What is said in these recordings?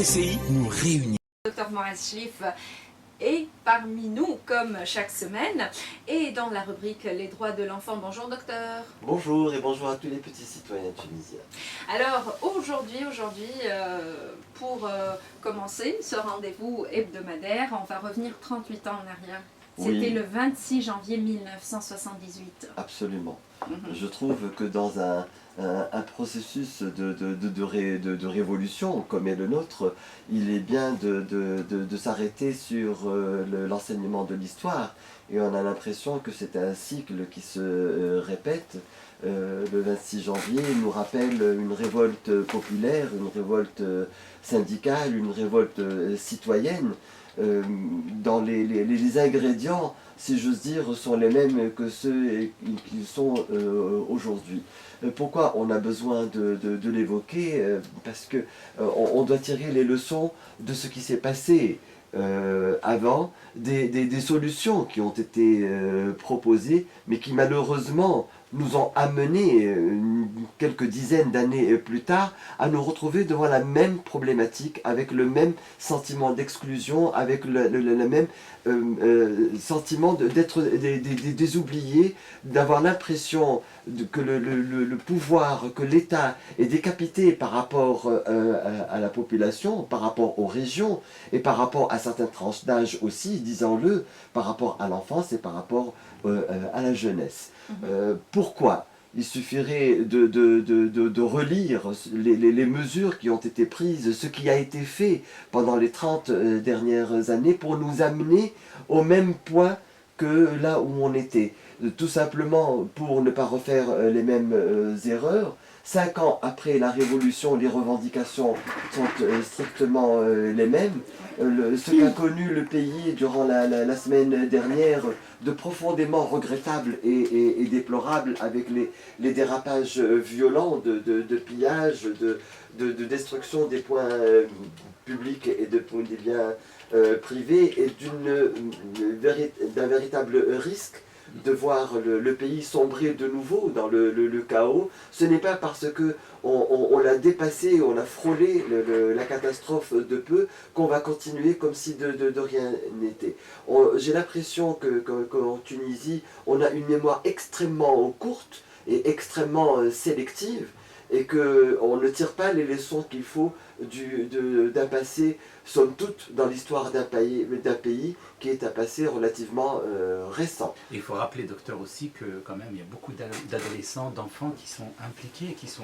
RTCI nous réunit. Dr Moraz Chlif est parmi nous comme chaque semaine et dans la rubrique Les droits de l'enfant. Bonjour docteur. Bonjour et bonjour à tous les petits citoyens tunisiens. Alors aujourd'hui, pour commencer ce rendez-vous hebdomadaire, on va revenir 38 ans en arrière. C'était Oui. le 26 janvier 1978. Absolument. Je trouve que dans un processus de révolution comme est le nôtre, il est bien de s'arrêter sur l'enseignement de l'histoire. Et on a l'impression que c'est un cycle qui se répète. Le 26 janvier nous rappelle une révolte populaire, une révolte syndicale, une révolte citoyenne. Dans les ingrédients, si j'ose dire, sont les mêmes que ceux qui sont aujourd'hui. Pourquoi on a besoin de l'évoquer? Parce que on doit tirer les leçons de ce qui s'est passé avant, des solutions qui ont été proposées, mais qui malheureusement nous ont amené quelques dizaines d'années plus tard à nous retrouver devant la même problématique, avec le même sentiment d'exclusion, avec le même sentiment d'être des oubliés, d'avoir l'impression que le pouvoir, que l'État est décapité par rapport à la population, par rapport aux régions et par rapport à certaines tranches d'âge aussi, disons-le, par rapport à l'enfance et par rapport à la jeunesse. Pourquoi? Il suffirait de relire les mesures qui ont été prises, ce qui a été fait pendant les 30 dernières années pour nous amener au même point que là où on était. Tout simplement pour ne pas refaire les mêmes erreurs. 5 ans après la Révolution, les revendications sont strictement les mêmes. Ce qu'a connu le pays durant la semaine dernière, de profondément regrettable et déplorable, avec les dérapages violents de pillage, de destruction des points publics et des biens privés, et d'un véritable risque de voir le pays sombrer de nouveau dans le chaos. Ce n'est pas parce que on l'a dépassé, on a frôlé la catastrophe de peu, qu'on va continuer comme si de rien n'était. J'ai l'impression qu'en Tunisie, on a une mémoire extrêmement courte et extrêmement sélective, et qu'on ne tire pas les leçons qu'il faut d'un passé, somme toute, dans l'histoire d'un pays qui est un passé relativement récent. Et il faut rappeler, docteur, aussi que quand même il y a beaucoup d'adolescents, d'enfants qui sont impliqués, qui sont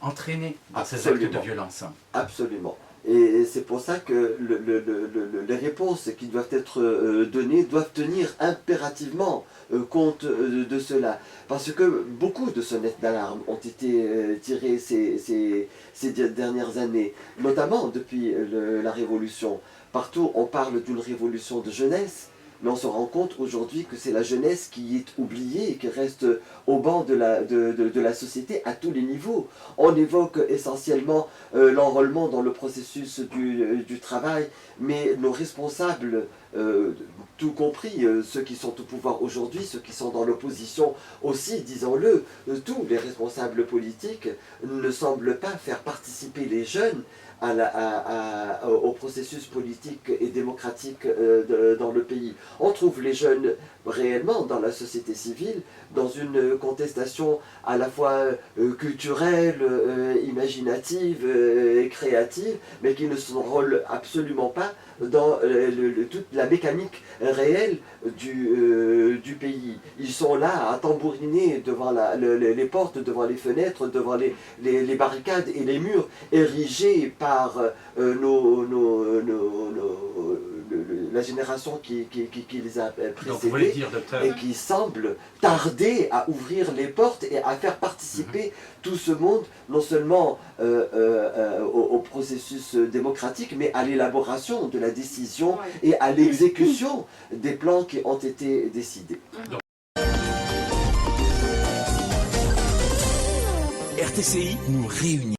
entraînés dans ces actes de violence. Absolument. Et c'est pour ça que les réponses qui doivent être données doivent tenir impérativement compte de cela. Parce que beaucoup de sonnettes d'alarme ont été tirées ces dernières années, notamment depuis la Révolution. Partout on parle d'une révolution de jeunesse, mais on se rend compte aujourd'hui que c'est la jeunesse qui est oubliée et qui reste au banc de la société à tous les niveaux. On évoque essentiellement l'enrôlement dans le processus du travail, mais nos responsables, tout compris, ceux qui sont au pouvoir aujourd'hui, ceux qui sont dans l'opposition aussi, disons-le, tous les responsables politiques ne semblent pas faire participer les jeunes au processus politique et démocratique dans le pays. On trouve les jeunes réellement dans la société civile, dans une contestation à la fois culturelle, imaginative et créative, mais qui ne s'enrôlent absolument pas dans toute la mécanique réelle du pays. Ils sont là à tambouriner devant les portes, devant les fenêtres, devant les barricades et les murs érigés par la génération qui les a précédés, et qui semble tarder à ouvrir les portes et à faire participer tout ce monde, non seulement au processus démocratique, mais à l'élaboration de la décision et à l'exécution des plans qui ont été décidés. RTCI nous réunit.